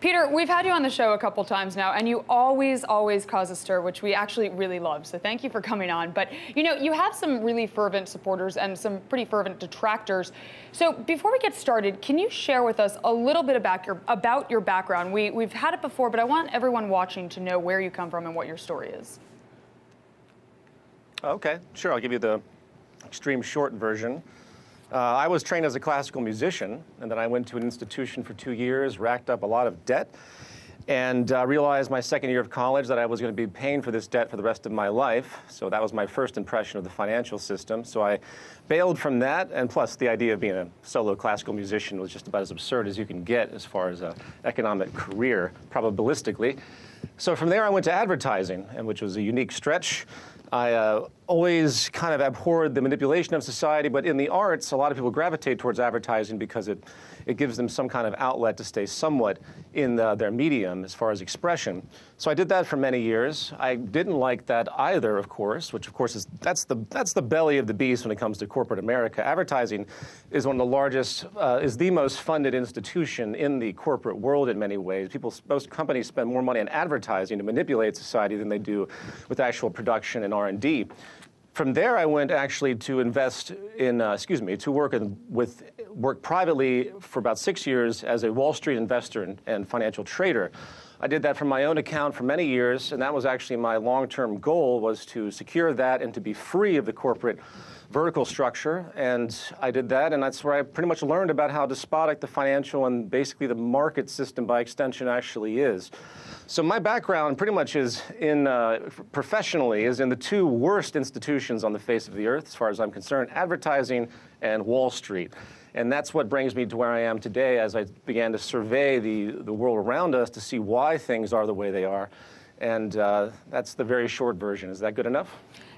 Peter, we've had you on the show a couple times now, and you always cause a stir, which we actually really love. So thank you for coming on. But, you know, you have some really fervent supporters and some pretty fervent detractors. So before we get started, can you share with us a little bit about your background? We've had it before, but I want everyone watching to know where you come from and what your story is. Okay, sure. I'll give you the extreme short version. I was trained as a classical musician, and then I went to an institution for 2 years, racked up a lot of debt, and realized my second year of college that I was going to be paying for this debt for the rest of my life. So that was my first impression of the financial system. So I bailed from that, and plus the idea of being a solo classical musician was just about as absurd as you can get as far as an economic career, probabilistically. So from there I went to advertising, and which was a unique stretch. I always kind of abhorred the manipulation of society, but in the arts, a lot of people gravitate towards advertising because it gives them some kind of outlet to stay somewhat in their medium as far as expression. So I did that for many years. I didn't like that either, of course, which of course is that's the belly of the beast when it comes to corporate America. Advertising is one of the largest, is the most funded institution in the corporate world in many ways. Most companies spend more money on advertising to manipulate society than they do with actual production and R&D. From there, I went actually to invest in, to work privately for about 6 years as a Wall Street investor and financial trader. I did that from my own account for many years, and that was actually my long-term goal, was to secure that and to be free of the corporate vertical structure. And I did that, and that's where I pretty much learned about how despotic the financial and basically the market system by extension actually is. So my background pretty much is in, professionally, is in the two worst institutions on the face of the earth, as far as I'm concerned, advertising and Wall Street. And that's what brings me to where I am today as I began to survey the world around us to see why things are the way they are. And that's the very short version. Is that good enough?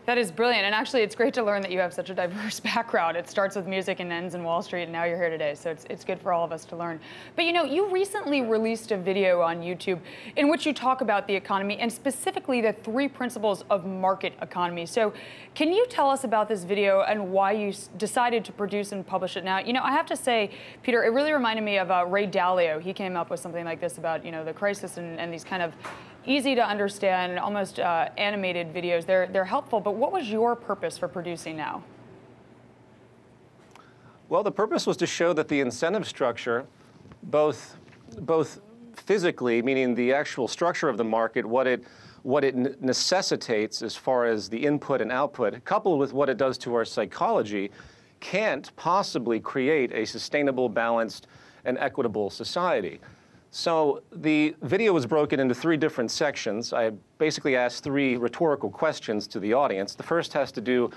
That is brilliant, and actually it's great to learn that you have such a diverse background. It starts with music and ends in Wall Street, and now you're here today, so it's good for all of us to learn. But you know, you recently released a video on YouTube in which you talk about the economy, and specifically the 3 principles of market economy. So can you tell us about this video and why you decided to produce and publish it now? You know, I have to say, Peter, it really reminded me of Ray Dalio. He came up with something like this about, you know, the crisis and these kind of easy to understand, almost animated videos. They're helpful, but what was your purpose for producing now? Well, the purpose was to show that the incentive structure, both physically, meaning the actual structure of the market, what it necessitates as far as the input and output, coupled with what it does to our psychology, can't possibly create a sustainable, balanced, and equitable society. So the video was broken into 3 different sections. I basically asked 3 rhetorical questions to the audience. The first has to do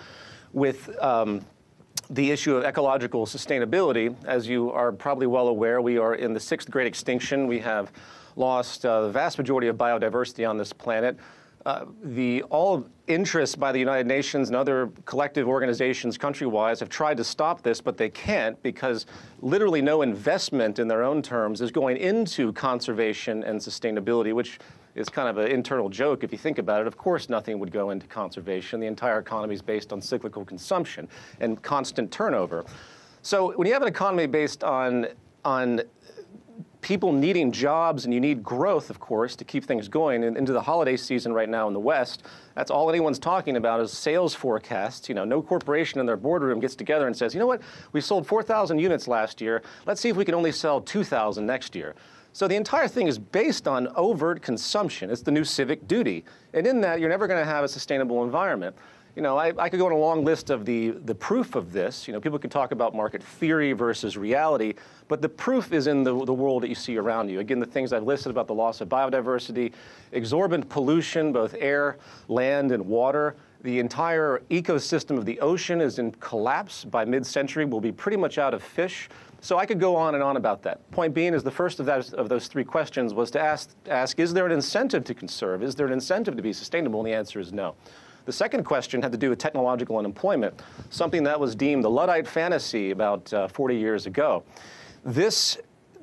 with the issue of ecological sustainability. As you are probably well aware, we are in the 6th great extinction. We have lost the vast majority of biodiversity on this planet. All interests by the United Nations and other collective organizations country-wise have tried to stop this, but they can't because literally no investment in their own terms is going into conservation and sustainability, which is kind of an internal joke if you think about it. Of course nothing would go into conservation. The entire economy is based on cyclical consumption and constant turnover. So when you have an economy based on people needing jobs, and you need growth, of course, to keep things going. And into the holiday season right now in the West, that's all anyone's talking about is sales forecasts. You know, no corporation in their boardroom gets together and says, you know what, we sold 4,000 units last year. Let's see if we can only sell 2,000 next year. So the entire thing is based on overt consumption. It's the new civic duty. And in that, you're never going to have a sustainable environment. You know, I could go on a long list of the proof of this. You know, people can talk about market theory versus reality, but the proof is in the world that you see around you. Again, the things I've listed about the loss of biodiversity, exorbitant pollution, both air, land, and water. The entire ecosystem of the ocean is in collapse. By mid-century, we'll be pretty much out of fish. So I could go on and on about that. Point being is the first of those 3 questions was to ask, is there an incentive to conserve? Is there an incentive to be sustainable? And the answer is no. The second question had to do with technological unemployment, something that was deemed a Luddite fantasy about 40 years ago. This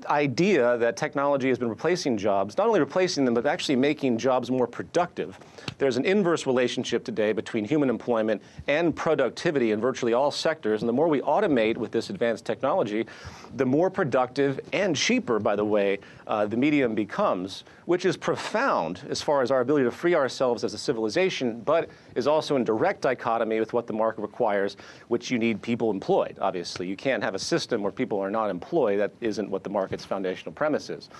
idea that technology has been replacing jobs, not only replacing them, but actually making jobs more productive. There's an inverse relationship today between human employment and productivity in virtually all sectors, and the more we automate with this advanced technology, the more productive and cheaper, by the way, the medium becomes, which is profound as far as our ability to free ourselves as a civilization, but is also in direct dichotomy with what the market requires, which you need people employed, obviously. You can't have a system where people are not employed. That isn't what the market's foundational premise is.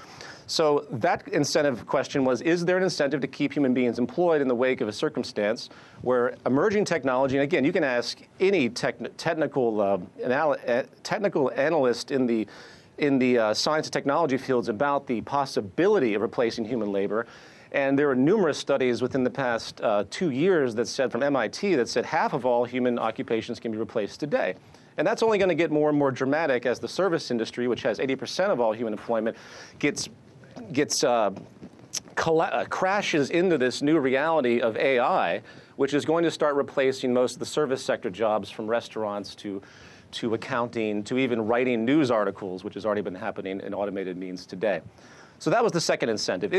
So that incentive question was, is there an incentive to keep human beings employed in the wake of a circumstance where emerging technology, and again, you can ask any technical analyst in the science and technology fields about the possibility of replacing human labor. And there are numerous studies within the past 2 years that said, from MIT, that said half of all human occupations can be replaced today. And that's only going to get more and more dramatic as the service industry, which has 80% of all human employment, crashes into this new reality of AI, which is going to start replacing most of the service sector jobs, from restaurants to accounting, to even writing news articles, which has already been happening in automated means today. So that was the second incentive.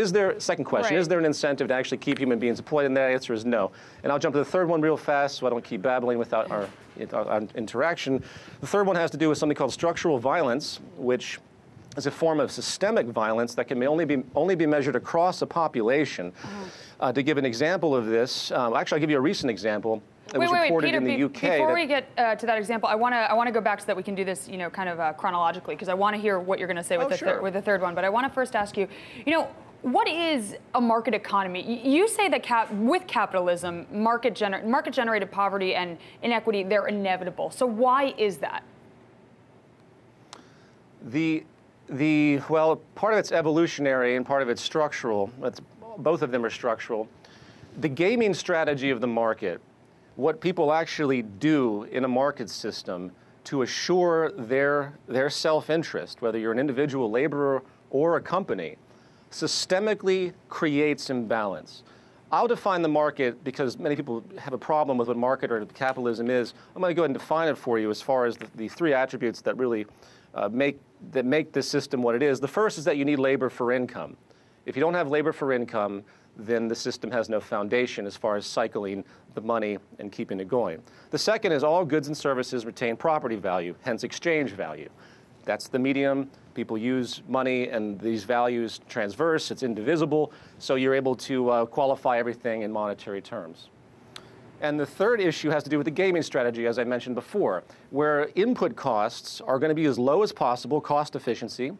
Second question, is there an incentive to actually keep human beings employed? And the answer is no. And I'll jump to the third one real fast so I don't keep babbling without our interaction. The third one has to do with something called structural violence, which is a form of systemic violence that can only be measured across a population. To give an example of this, actually I'll give you a recent example. It was reported Peter, in the UK. Before we get to that example, I want to go back so that we can do this, kind of chronologically, because I want to hear what you're going to say with the third one. But I want to first ask you, what is a market economy? You say that with capitalism, market-generated poverty and inequity, they're inevitable. So why is that? Well, part of it's evolutionary and part of it's structural. Both of them are structural. The gaming strategy of the market, what people actually do in a market system to assure their self-interest, whether you're an individual laborer or a company, systemically creates imbalance. I'll define the market because many people have a problem with what market or capitalism is. I'm going to go ahead and define it for you as far as the three attributes that really make this system what it is. The first is that you need labor for income. If you don't have labor for income, then the system has no foundation as far as cycling the money and keeping it going. The second is all goods and services retain property value, hence exchange value. That's the medium. People use money, and these values transverse. It's indivisible, so you're able to qualify everything in monetary terms. And the third issue has to do with the gaming strategy, as I mentioned before, where input costs are going to be as low as possible, cost efficiency,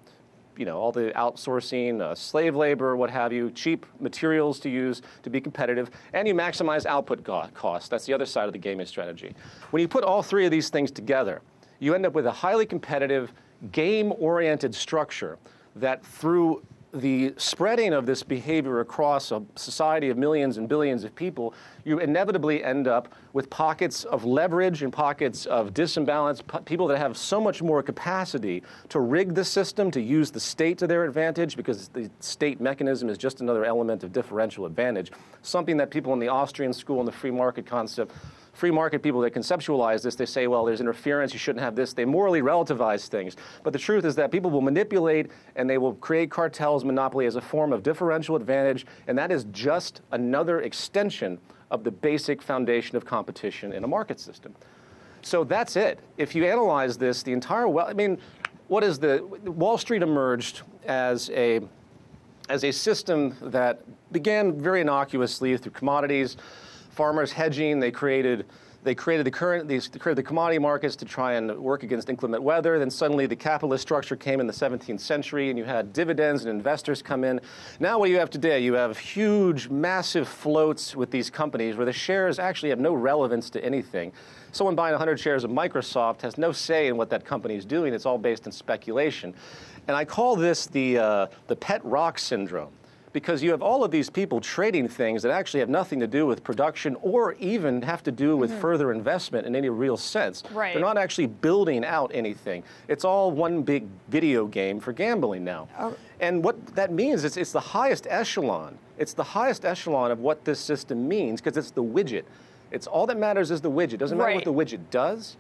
all the outsourcing, slave labor, what have you, cheap materials to use to be competitive, and you maximize output costs. That's the other side of the gaming strategy. When you put all three of these things together, you end up with a highly competitive, game-oriented structure that, through the spreading of this behavior across a society of millions and billions of people, you inevitably end up with pockets of leverage and pockets of disimbalance, people that have so much more capacity to rig the system, to use the state to their advantage, because the state mechanism is just another element of differential advantage, something that people in the Austrian school and the free market concept, free market people that conceptualize this, they say, well, there's interference, you shouldn't have this. They morally relativize things. But the truth is that people will manipulate and they will create cartels, monopoly as a form of differential advantage, and that is just another extension of the basic foundation of competition in a market system. So that's it. If you analyze this, the entire, Wall Street emerged as a system that began very innocuously through commodities, farmers hedging. They created the commodity markets to try and work against inclement weather. Then suddenly the capitalist structure came in the 17th century, and you had dividends and investors come in. Now what you have today, you have huge, massive floats with these companies where the shares actually have no relevance to anything. Someone buying 100 shares of Microsoft has no say in what that company is doing. It's all based on speculation. And I call this the pet rock syndrome, because you have all of these people trading things that actually have nothing to do with production or even have to do with further investment in any real sense. Right. They're not actually building out anything. It's all one big video game for gambling now. Oh. And what that means is it's the highest echelon. It's the highest echelon of what this system means, because it's the widget. It's all that matters is the widget. It doesn't matter what the widget does.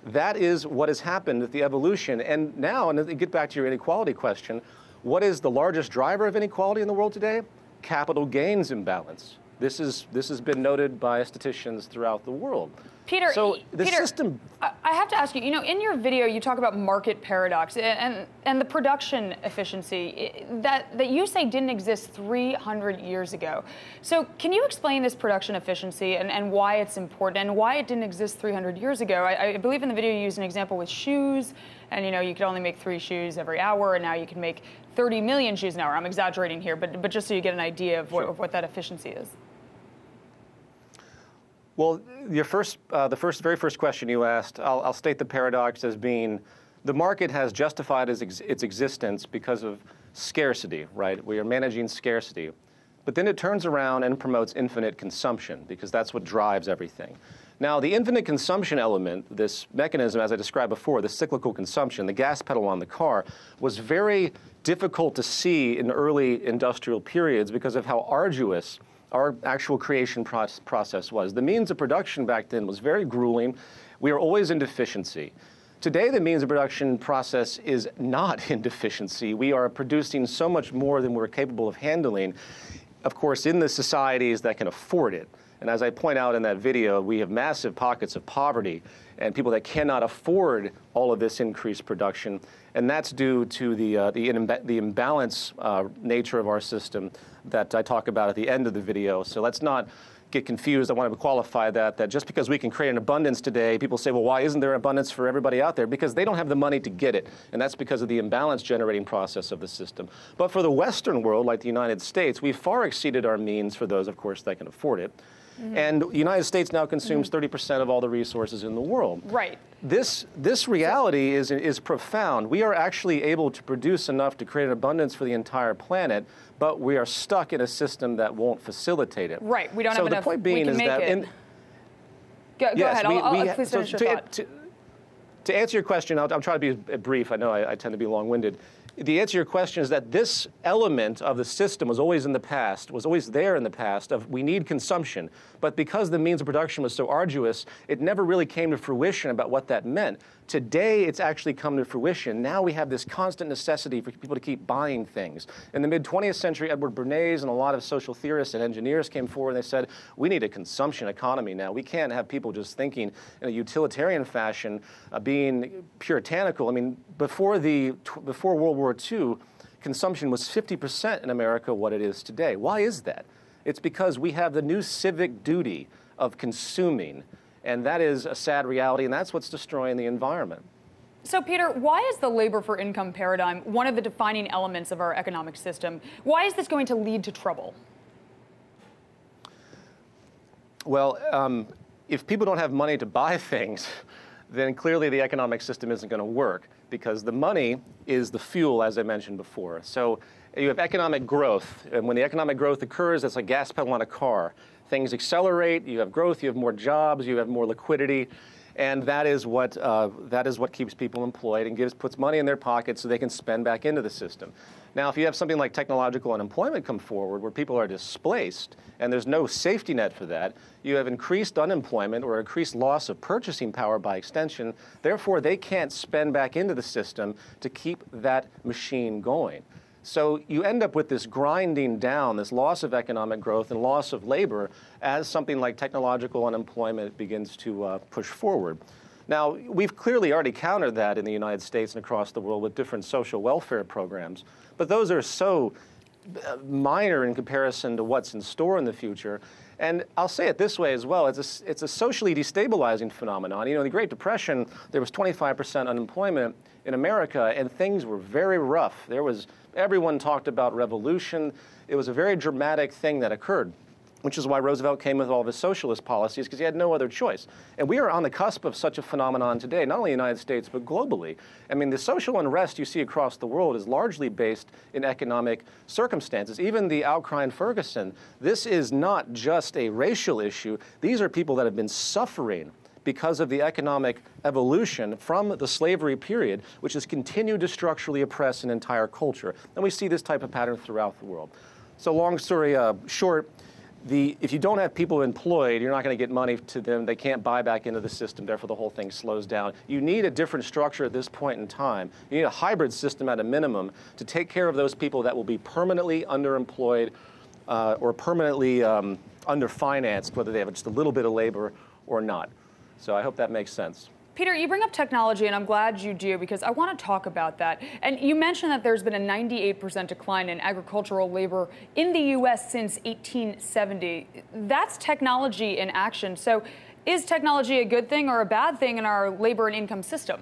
That is what has happened with the evolution. And now, and to get back to your inequality question, what is the largest driver of inequality in the world today? Capital gains imbalance. This has been noted by statisticians throughout the world. Peter, so the Peter, system. I have to ask you, in your video, you talk about market paradox and the production efficiency that you say didn't exist 300 years ago. So can you explain this production efficiency and why it's important and why it didn't exist 300 years ago? I believe in the video you used an example with shoes, and you could only make 3 shoes every hour, and now you can make 30 million shoes an hour. I'm exaggerating here, but just so you get an idea of what that efficiency is. Well, your very first question you asked, I'll state the paradox as being the market has justified its existence because of scarcity, right? We are managing scarcity. But then it turns around and promotes infinite consumption because that's what drives everything. Now, the infinite consumption element, this mechanism, as I described before, the cyclical consumption, the gas pedal on the car, was very difficult to see in early industrial periods because of how arduous our actual creation process was. The means of production back then was very grueling. We were always in deficiency. Today, the means of production process is not in deficiency. We are producing so much more than we're capable of handling, of course, in the societies that can afford it. And as I point out in that video, we have massive pockets of poverty and people that cannot afford all of this increased production. And that's due to the imbalance nature of our system that I talk about at the end of the video. So let's not get confused. I want to qualify that just because we can create an abundance today, people say, well, why isn't there abundance for everybody out there? Because they don't have the money to get it. And that's because of the imbalance generating process of the system. But for the Western world, like the United States, we've far exceeded our means for those, of course, that can afford it. Mm-hmm. And the United States now consumes 30% of all the resources in the world. Right. This reality is profound. We are actually able to produce enough to create an abundance for the entire planet, but we are stuck in a system that won't facilitate it. Right. We don't have enough. So the point being is that go ahead. Please finish your thought. To answer your question, I'll try to be brief. I know I tend to be long-winded. The answer to your question is that this element of the system was always there in the past of we need consumption. But because the means of production was so arduous, it never really came to fruition about what that meant. Today, it's actually come to fruition. Now we have this constant necessity for people to keep buying things. In the mid-20th century, Edward Bernays and a lot of social theorists and engineers came forward and they said, we need a consumption economy now. We can't have people just thinking in a utilitarian fashion, being puritanical. I mean, before World War II, consumption was 50% in America what it is today. Why is that? It's because we have the new civic duty of consuming, and that is a sad reality, and that's what's destroying the environment. So, Peter, why is the labor for income paradigm one of the defining elements of our economic system? Why is this going to lead to trouble? Well, if people don't have money to buy things, then clearly the economic system isn't going to work because the money is the fuel, as I mentioned before. So you have economic growth, and when the economic growth occurs, it's like gas pedal on a car. Things accelerate, you have growth, you have more jobs, you have more liquidity, and that is what keeps people employed and puts money in their pockets so they can spend back into the system. Now, if you have something like technological unemployment come forward where people are displaced and there's no safety net for that, you have increased unemployment or increased loss of purchasing power by extension. Therefore, they can't spend back into the system to keep that machine going. So you end up with this grinding down, this loss of economic growth and loss of labor as something like technological unemployment begins to push forward. Now, we've clearly already countered that in the United States and across the world with different social welfare programs, but those are so minor in comparison to what's in store in the future. And I'll say it this way as well, it's a socially destabilizing phenomenon. You know, in the Great Depression, there was 25% unemployment in America, and things were very rough. Everyone talked about revolution. It was a very dramatic thing that occurred, which is why Roosevelt came with all of his socialist policies, because he had no other choice. And we are on the cusp of such a phenomenon today, not only in the United States, but globally. I mean, the social unrest you see across the world is largely based in economic circumstances. Even the outcry in Ferguson, this is not just a racial issue. These are people that have been suffering because of the economic evolution from the slavery period, which has continued to structurally oppress an entire culture. And we see this type of pattern throughout the world. So long story short, if you don't have people employed, you're not going to get money to them. They can't buy back into the system. Therefore, the whole thing slows down. You need a different structure at this point in time. You need a hybrid system at a minimum to take care of those people that will be permanently underemployed or permanently underfinanced, whether they have just a little bit of labor or not. So I hope that makes sense. Peter, you bring up technology, and I'm glad you do, because I want to talk about that. And you mentioned that there's been a 98% decline in agricultural labor in the U.S. since 1870. That's technology in action. So is technology a good thing or a bad thing in our labor and income system?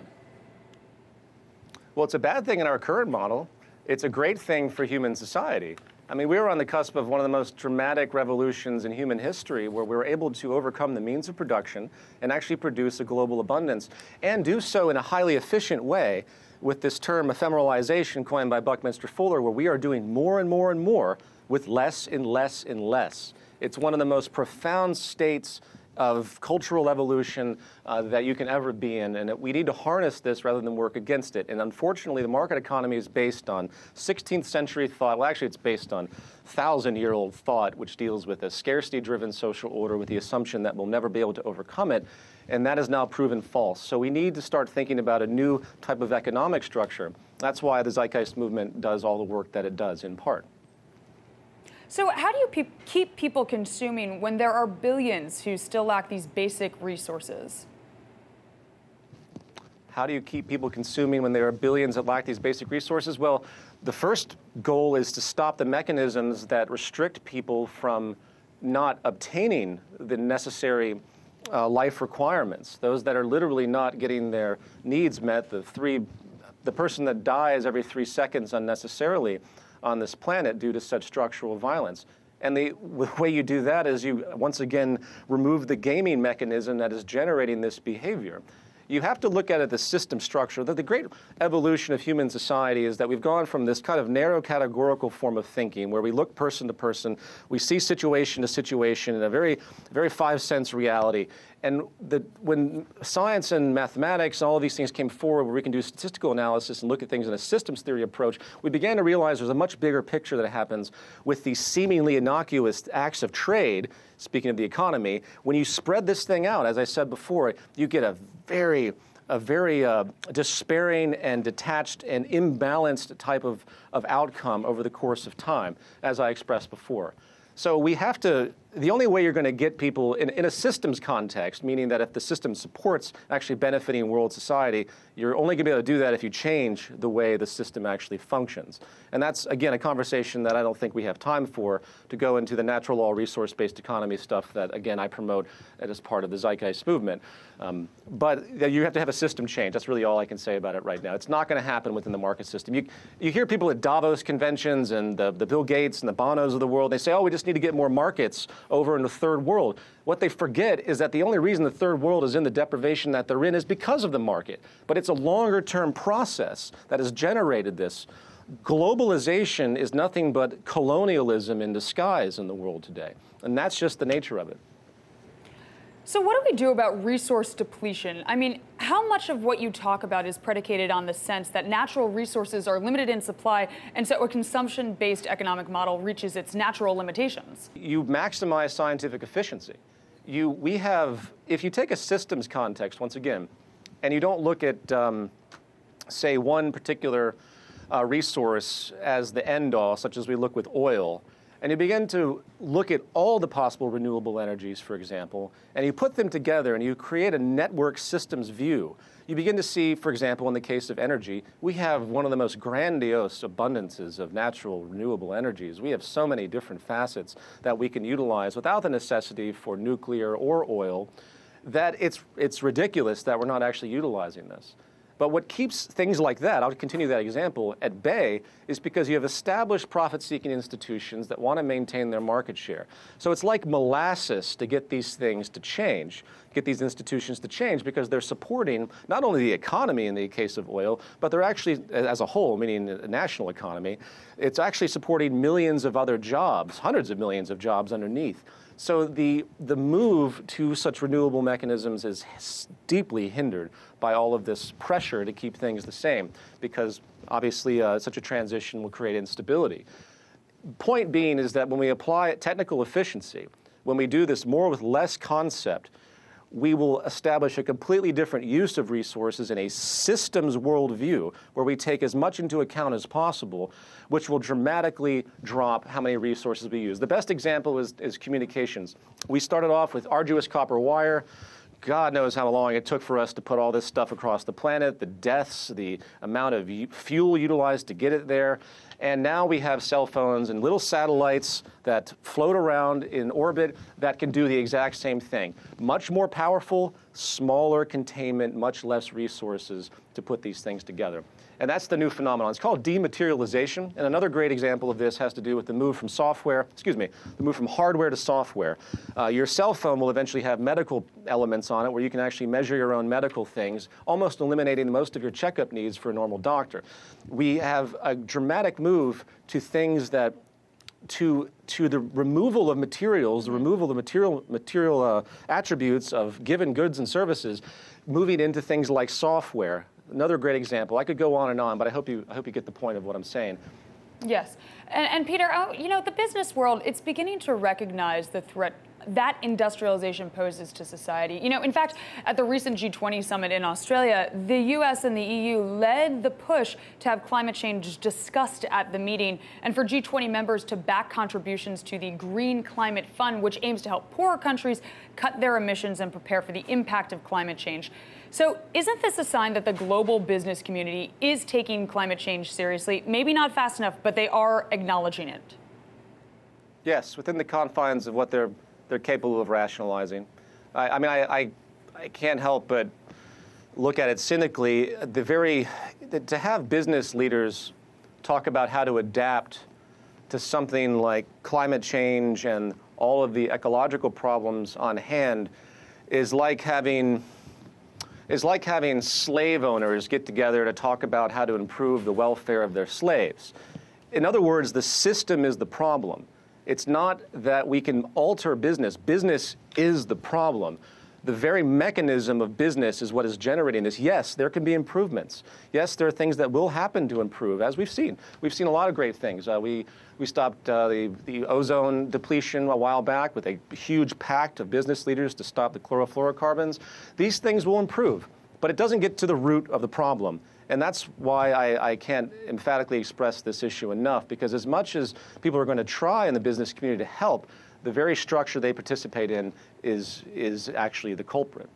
Well, it's a bad thing in our current model. It's a great thing for human society. I mean, we were on the cusp of one of the most dramatic revolutions in human history, where we were able to overcome the means of production and actually produce a global abundance, and do so in a highly efficient way with this term ephemeralization coined by Buckminster Fuller, where we are doing more and more and more with less and less and less. It's one of the most profound states of cultural evolution that you can ever be in, and we need to harness this rather than work against it. And unfortunately, the market economy is based on 16th century thought. Well, actually, it's based on 1,000-year-old thought, which deals with a scarcity-driven social order with the assumption that we'll never be able to overcome it, and that is now proven false. So we need to start thinking about a new type of economic structure. That's why the Zeitgeist movement does all the work that it does, in part. So how do you keep people consuming when there are billions who still lack these basic resources? How do you keep people consuming when there are billions that lack these basic resources? Well, the first goal is to stop the mechanisms that restrict people from not obtaining the necessary life requirements, those that are literally not getting their needs met, the person that dies every 3 seconds unnecessarily on this planet due to such structural violence. And the way you do that is you, once again, remove the gaming mechanism that is generating this behavior. You have to look at it, the system structure. That the great evolution of human society is that we've gone from this kind of narrow categorical form of thinking where we look person to person, we see situation to situation in a very, very five-sense reality. And when science and mathematics and all of these things came forward where we can do statistical analysis and look at things in a systems theory approach, we began to realize there's a much bigger picture that happens with these seemingly innocuous acts of trade, speaking of the economy. When you spread this thing out, as I said before, you get a very despairing and detached and imbalanced type of outcome over the course of time, as I expressed before. So we have to, the only way you're going to get people in a systems context, meaning that if the system supports actually benefiting world society, you're only going to be able to do that if you change the way the system actually functions. And that's, again, a conversation that I don't think we have time for to go into the natural law resource-based economy stuff that, again, I promote as part of the Zeitgeist movement. But you have to have a system change. That's really all I can say about it right now. It's not going to happen within the market system. You hear people at Davos conventions and the Bill Gates and the Bonos of the world, they say, oh, we just need to get more markets over in the third world. What they forget is that the only reason the third world is in the deprivation that they're in is because of the market. But it's a longer-term process that has generated this. Globalization is nothing but colonialism in disguise in the world today. And that's just the nature of it. So what do we do about resource depletion? I mean, how much of what you talk about is predicated on the sense that natural resources are limited in supply, and so a consumption-based economic model reaches its natural limitations? You maximize scientific efficiency. If you take a systems context, once again, and you don't look at, say, one particular resource as the end-all, such as we look with oil, and you begin to look at all the possible renewable energies, for example, and you put them together and you create a network systems view, you begin to see, for example, in the case of energy, we have one of the most grandiose abundances of natural renewable energies. We have so many different facets that we can utilize without the necessity for nuclear or oil that it's ridiculous that we're not actually utilizing this. But what keeps things like that, I'll continue that example, at bay is because you have established profit-seeking institutions that want to maintain their market share. So it's like molasses to get these things to change, get these institutions to change, because they're supporting not only the economy in the case of oil, but they're actually, as a whole, meaning the national economy, it's actually supporting millions of other jobs, hundreds of millions of jobs underneath. So the move to such renewable mechanisms is deeply hindered by all of this pressure to keep things the same, because obviously such a transition will create instability. point being is that when we apply technical efficiency, when we do this more with less concept, we will establish a completely different use of resources in a systems worldview where we take as much into account as possible, which will dramatically drop how many resources we use. The best example is communications. We started off with arduous copper wire. God knows how long it took for us to put all this stuff across the planet, the deaths, the amount of fuel utilized to get it there. And now we have cell phones and little satellites that float around in orbit that can do the exact same thing. Much more powerful, smaller containment, much less resources to put these things together. And that's the new phenomenon. It's called dematerialization. And another great example of this has to do with the move from the move from hardware to software. Your cell phone will eventually have medical elements on it where you can actually measure your own medical things, almost eliminating most of your checkup needs for a normal doctor. We have a dramatic move to things that to the removal of materials, the removal of material attributes of given goods and services, moving into things like software. Another great example. I could go on, but I hope you get the point of what I'm saying. Yes, and Peter, you know, the business world, it's beginning to recognize the threat that industrialization poses to society. You know, in fact, at the recent G20 summit in Australia, the US and the EU led the push to have climate change discussed at the meeting and for G20 members to back contributions to the Green Climate Fund, which aims to help poorer countries cut their emissions and prepare for the impact of climate change. So isn't this a sign that the global business community is taking climate change seriously? Maybe not fast enough, but they are acknowledging it. Yes, within the confines of what they're capable of rationalizing. I can't help but look at it cynically. To have business leaders talk about how to adapt to something like climate change and all of the ecological problems on hand is like having slave owners get together to talk about how to improve the welfare of their slaves. In other words, the system is the problem. It's not that we can alter business. Business is the problem. The very mechanism of business is what is generating this. Yes, there can be improvements. Yes, there are things that will happen to improve, as we've seen. We've seen a lot of great things. We stopped the ozone depletion a while back with a huge pact of business leaders to stop the chlorofluorocarbons. These things will improve, but it doesn't get to the root of the problem. And that's why I can't emphatically express this issue enough, because as much as people are going to try in the business community to help, the very structure they participate in is actually the culprit.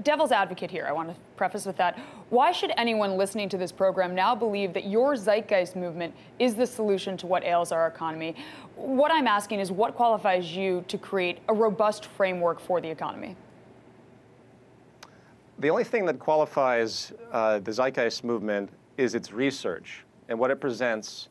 Devil's advocate here, I want to preface with that. Why should anyone listening to this program now believe that your Zeitgeist movement is the solution to what ails our economy? What I'm asking is what qualifies you to create a robust framework for the economy? The only thing that qualifies the Zeitgeist movement is its research and what it presents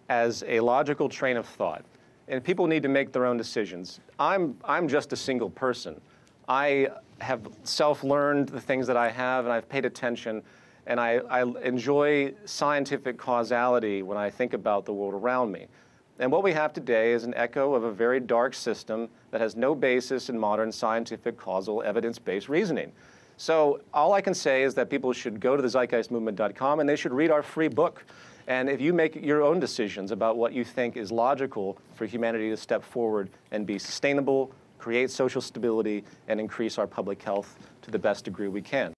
as a logical train of thought. And people need to make their own decisions. I'm just a single person. I have self-learned the things that I have, and I've paid attention, and I enjoy scientific causality when I think about the world around me. And what we have today is an echo of a very dark system that has no basis in modern scientific, causal, evidence-based reasoning. So all I can say is that people should go to the zeitgeistmovement.com and they should read our free book. And if you make your own decisions about what you think is logical for humanity to step forward and be sustainable, create social stability, and increase our public health to the best degree we can.